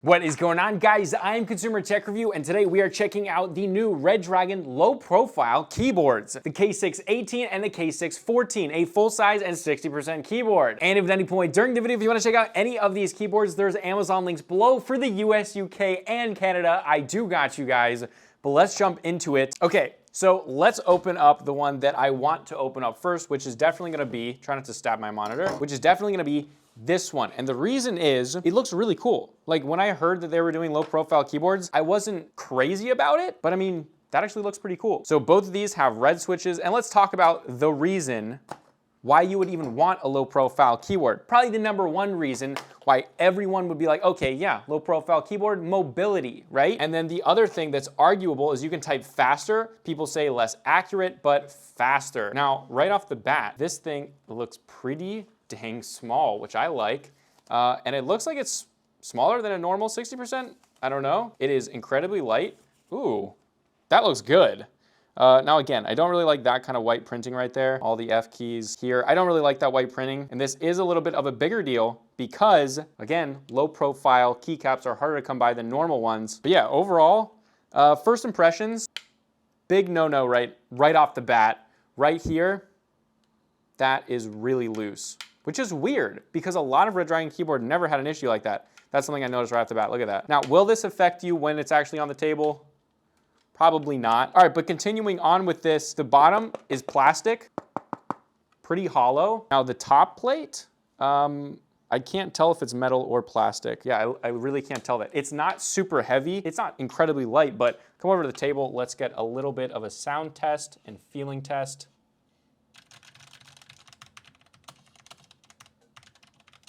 What is going on, guys? I'm Consumer Tech Review, and today we are checking out the new Redragon low-profile keyboards, the K618 and the K614, a full-size and 60% keyboard. And if at any point during the video, if you want to check out any of these keyboards, there's Amazon links below for the US, UK, and Canada. I do got you guys, but let's jump into it. Okay, so let's open up the one that I want to open up first, which is definitely going to be, try not to stab my monitor, which is definitely going to be this one. And the reason is it looks really cool. Like when I heard that they were doing low profile keyboards, I wasn't crazy about it, but I mean, that actually looks pretty cool. So both of these have red switches, and let's talk about the reason why you would even want a low profile keyboard. Probably the number one reason why everyone would be like, okay, yeah, low profile keyboard, mobility, right? And then the other thing that's arguable is you can type faster. People say less accurate, but faster. Now, right off the bat, this thing looks pretty dang small, which I like. And it looks like it's smaller than a normal 60%. I don't know. It is incredibly light. Ooh, that looks good. Now again, I don't really like that kind of white printing right there. All the F keys here. I don't really like that white printing. And this is a little bit of a bigger deal because, again, low profile keycaps are harder to come by than normal ones. But yeah, overall, first impressions, big no-no right off the bat. Right here, that is really loose, which is weird because a lot of Redragon keyboard never had an issue like that. That's something I noticed right off the bat. Look at that. Now, will this affect you when it's actually on the table? Probably not. All right, but continuing on with this, the bottom is plastic, pretty hollow. Now the top plate, I can't tell if it's metal or plastic. Yeah, I really can't tell that. It's not super heavy. It's not incredibly light, but come over to the table. Let's get a little bit of a sound test and feeling test.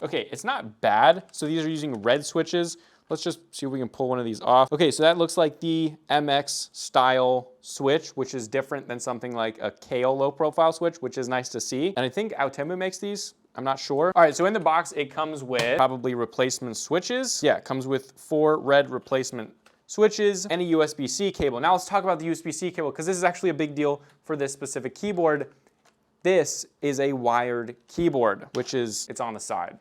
Okay, it's not bad. So these are using red switches. Let's just see if we can pull one of these off. Okay, so that looks like the MX style switch, which is different than something like a KO low profile switch, which is nice to see. And I think Aotemu makes these. I'm not sure. All right, so in the box, it comes with probably replacement switches. Yeah, it comes with 4 red replacement switches and a USB-C cable. Now let's talk about the USB-C cable because this is actually a big deal for this specific keyboard. This is a wired keyboard, which is, it's on the side.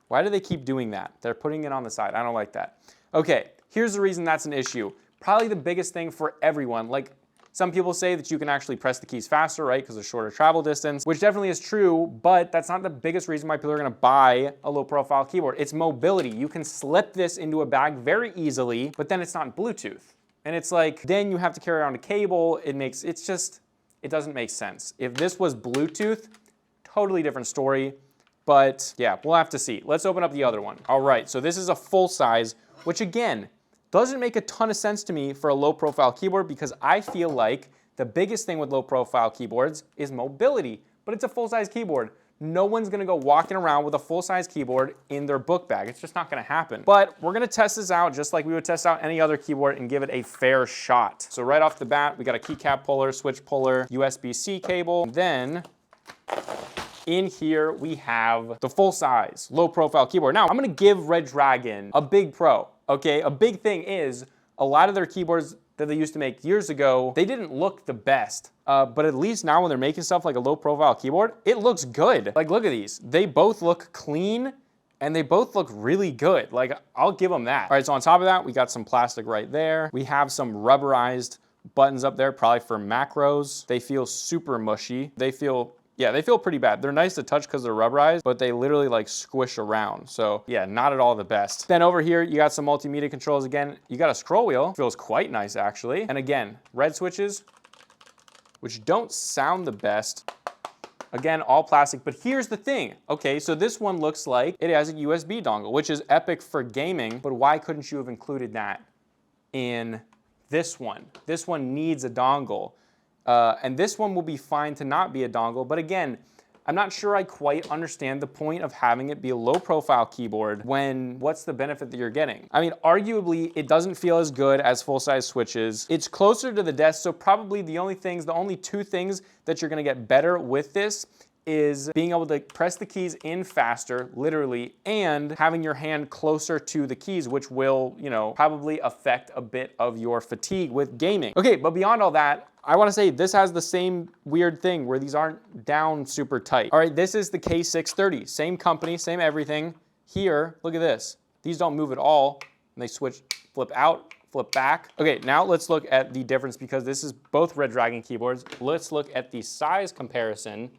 Why do they keep doing that? They're putting it on the side. I don't like that. Okay, here's the reason that's an issue. Probably the biggest thing for everyone. Like some people say that you can actually press the keys faster, right? Because of shorter travel distance, which definitely is true, but that's not the biggest reason why people are gonna buy a low profile keyboard. It's mobility. You can slip this into a bag very easily, but then it's not Bluetooth. And it's like, then you have to carry around a cable. It doesn't make sense. If this was Bluetooth, totally different story. But yeah, we'll have to see. Let's open up the other one. All right, so this is a full size, which again, doesn't make a ton of sense to me for a low profile keyboard because I feel like the biggest thing with low profile keyboards is mobility, but it's a full size keyboard. No one's gonna go walking around with a full size keyboard in their book bag. It's just not gonna happen. But we're gonna test this out just like we would test out any other keyboard and give it a fair shot. So right off the bat, we got a keycap puller, switch puller, USB-C cable, then in here, we have the full-size, low-profile keyboard. Now, I'm gonna give Redragon a big pro, okay? A big thing is, a lot of their keyboards that they used to make years ago, they didn't look the best. But at least now when they're making stuff like a low-profile keyboard, it looks good. Like, look at these. They both look clean, and they both look really good. Like, I'll give them that. All right, so on top of that, we got some plastic right there. We have some rubberized buttons up there, probably for macros. They feel super mushy. They feel pretty bad. They're nice to touch because they're rubberized, but they literally like squish around. So yeah, not at all the best. Then over here, you got some multimedia controls again. You got a scroll wheel. Feels quite nice actually. And again, red switches, which don't sound the best. Again, all plastic, but here's the thing. Okay, so this one looks like it has a USB dongle, which is epic for gaming, but why couldn't you have included that in this one? This one needs a dongle. And this one will be fine to not be a dongle, but again, I'm not sure I quite understand the point of having it be a low profile keyboard when what's the benefit that you're getting? I mean, arguably, it doesn't feel as good as full-size switches. It's closer to the desk, so probably the only 2 things that you're gonna get better with this is being able to press the keys in faster, literally, and having your hand closer to the keys, which will, you know, probably affect a bit of your fatigue with gaming. Okay, but beyond all that, I wanna say this has the same weird thing where these aren't down super tight. All right, this is the K630, same company, same everything. Here, look at this. These don't move at all. and they switch, flip out, flip back. Okay, now let's look at the difference because this is both Red Dragon keyboards. Let's look at the size comparison.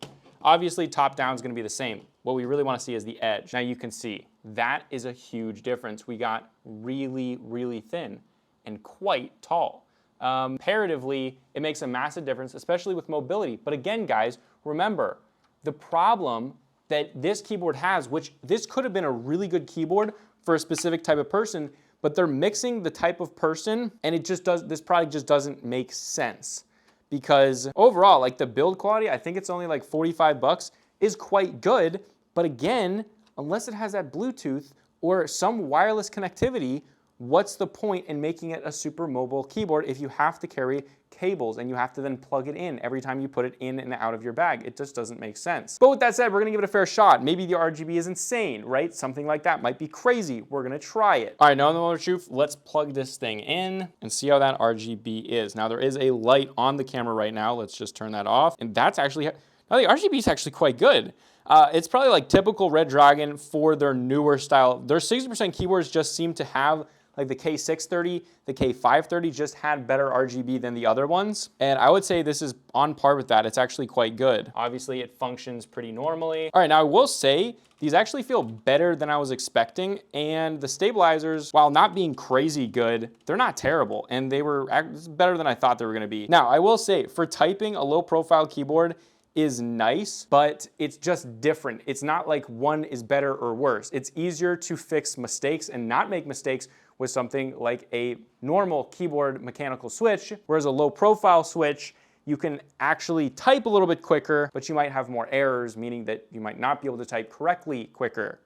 Obviously, top down is gonna be the same. What we really wanna see is the edge. Now you can see, that is a huge difference. We got really, really thin and quite tall. Comparatively, it makes a massive difference, especially with mobility. But again, guys, remember, the problem that this keyboard has, which this could have been a really good keyboard for a specific type of person, but they're mixing the type of person, and this product just doesn't make sense. Because overall, like the build quality, I think it's only like 45 bucks, is quite good. But again, unless it has that Bluetooth or some wireless connectivity, what's the point in making it a super mobile keyboard if you have to carry cables and you have to then plug it in every time you put it in and out of your bag? It just doesn't make sense. But with that said, we're gonna give it a fair shot. Maybe the RGB is insane, right? Something like that might be crazy. We're gonna try it. All right, now in the moment of truth, let's plug this thing in and see how that RGB is. Now there is a light on the camera right now. Let's just turn that off. And that's actually, now the RGB is actually quite good. It's probably like typical Red Dragon for their newer style. Their 60% keyboards just seem to have, like the K630, the K530 just had better RGB than the other ones. And I would say this is on par with that. It's actually quite good. Obviously, it functions pretty normally. All right, now I will say, these actually feel better than I was expecting. And the stabilizers, while not being crazy good, they're not terrible. And they were better than I thought they were gonna be. Now, I will say, for typing, a low profile keyboard is nice, but it's just different. It's not like one is better or worse. It's easier to fix mistakes and not make mistakes with something like a normal keyboard mechanical switch, whereas a low profile switch, you can actually type a little bit quicker, but you might have more errors, meaning that you might not be able to type correctly quicker.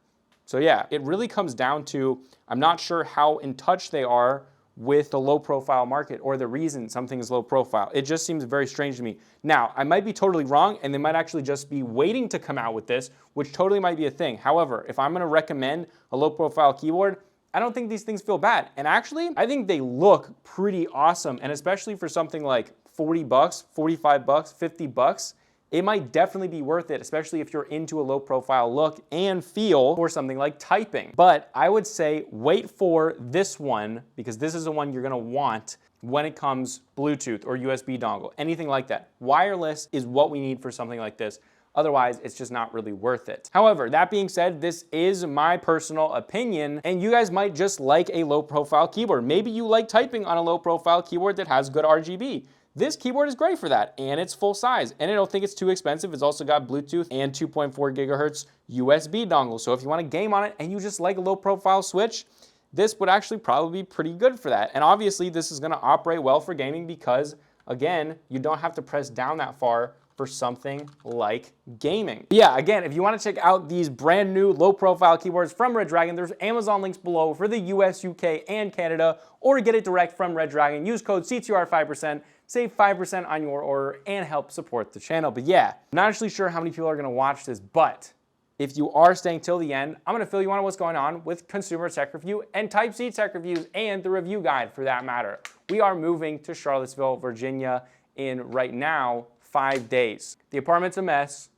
So yeah, it really comes down to, I'm not sure how in touch they are with the low profile market or the reason something is low profile. It just seems very strange to me. Now, I might be totally wrong and they might actually just be waiting to come out with this, which totally might be a thing. However, if I'm gonna recommend a low profile keyboard, I don't think these things feel bad. And actually, I think they look pretty awesome. And especially for something like 40 bucks, 45 bucks, 50 bucks, it might definitely be worth it, especially if you're into a low profile look and feel for something like typing. But I would say wait for this one, because this is the one you're gonna want when it comes Bluetooth or USB dongle, anything like that. Wireless is what we need for something like this. Otherwise, it's just not really worth it. However, that being said, this is my personal opinion, and you guys might just like a low profile keyboard. Maybe you like typing on a low profile keyboard that has good RGB. This keyboard is great for that, and it's full size, and I don't think it's too expensive. It's also got Bluetooth and 2.4 gigahertz USB dongle. So if you want to game on it and you just like a low profile switch, this would actually probably be pretty good for that. And obviously this is gonna operate well for gaming because, again, you don't have to press down that far for something like gaming. Yeah, again, if you want to check out these brand new low profile keyboards from Red Dragon, there's Amazon links below for the US, UK, and Canada, or get it direct from Red Dragon. Use code CTR5%, save 5% on your order, and help support the channel. But yeah, I'm not actually sure how many people are gonna watch this, but if you are staying till the end, I'm gonna fill you on what's going on with Consumer Tech Review and Type-C Tech Reviews and the review guide for that matter. We are moving to Charlottesville, Virginia in right now 5 days. The apartment's a mess,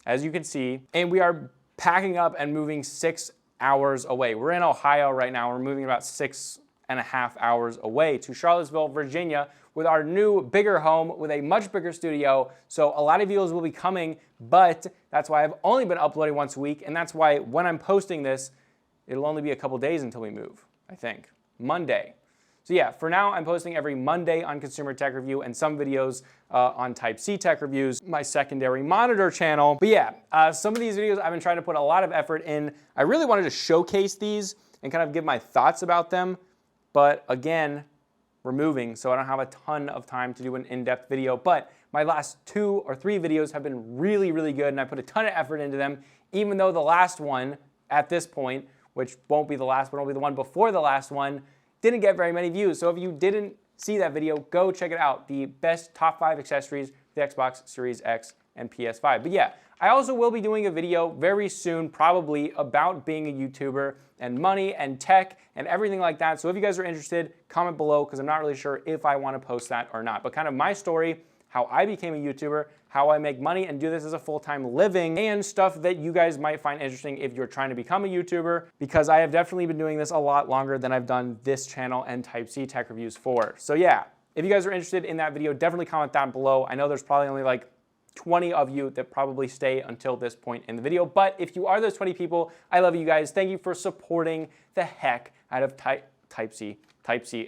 as you can see, and we are packing up and moving 6 hours away. We're in Ohio right now. We're moving about 6.5 hours away to Charlottesville, Virginia, with our new, bigger home with a much bigger studio. So a lot of videos will be coming, but that's why I've only been uploading once a week, and that's why when I'm posting this, it'll only be a couple days until we move, I think. Monday. So yeah, for now, I'm posting every Monday on Consumer Tech Review and some videos on Type-C Tech Reviews, my secondary monitor channel. But yeah, some of these videos I've been trying to put a lot of effort in. I really wanted to showcase these and kind of give my thoughts about them. But again, we're moving, so I don't have a ton of time to do an in-depth video. But my last 2 or 3 videos have been really, really good, and I put a ton of effort into them, even though the last one at this point, which won't be the last, but it'll be the one before the last one, didn't get very many views. So if you didn't see that video, go check it out. The best top 5 accessories for the Xbox Series X and PS5. But yeah, I also will be doing a video very soon, probably about being a YouTuber and money and tech and everything like that. So if you guys are interested, comment below because I'm not really sure if I want to post that or not. But kind of my story, how I became a YouTuber, how I make money and do this as a full-time living, and stuff that you guys might find interesting if you're trying to become a YouTuber, because I have definitely been doing this a lot longer than I've done this channel and Type C Tech Reviews for. So yeah, if you guys are interested in that video, definitely comment down below. I know there's probably only like 20 of you that probably stay until this point in the video, but if you are those 20 people, I love you guys. Thank you for supporting the heck out of Type C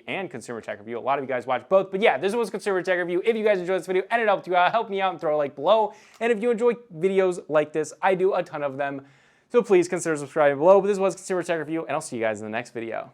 and Consumer Tech Review. A lot of you guys watch both, but yeah, this was Consumer Tech Review. If you guys enjoyed this video and it helped you out, help me out and throw a like below. And if you enjoy videos like this, I do a ton of them, so please consider subscribing below. But this was Consumer Tech Review, and I'll see you guys in the next video.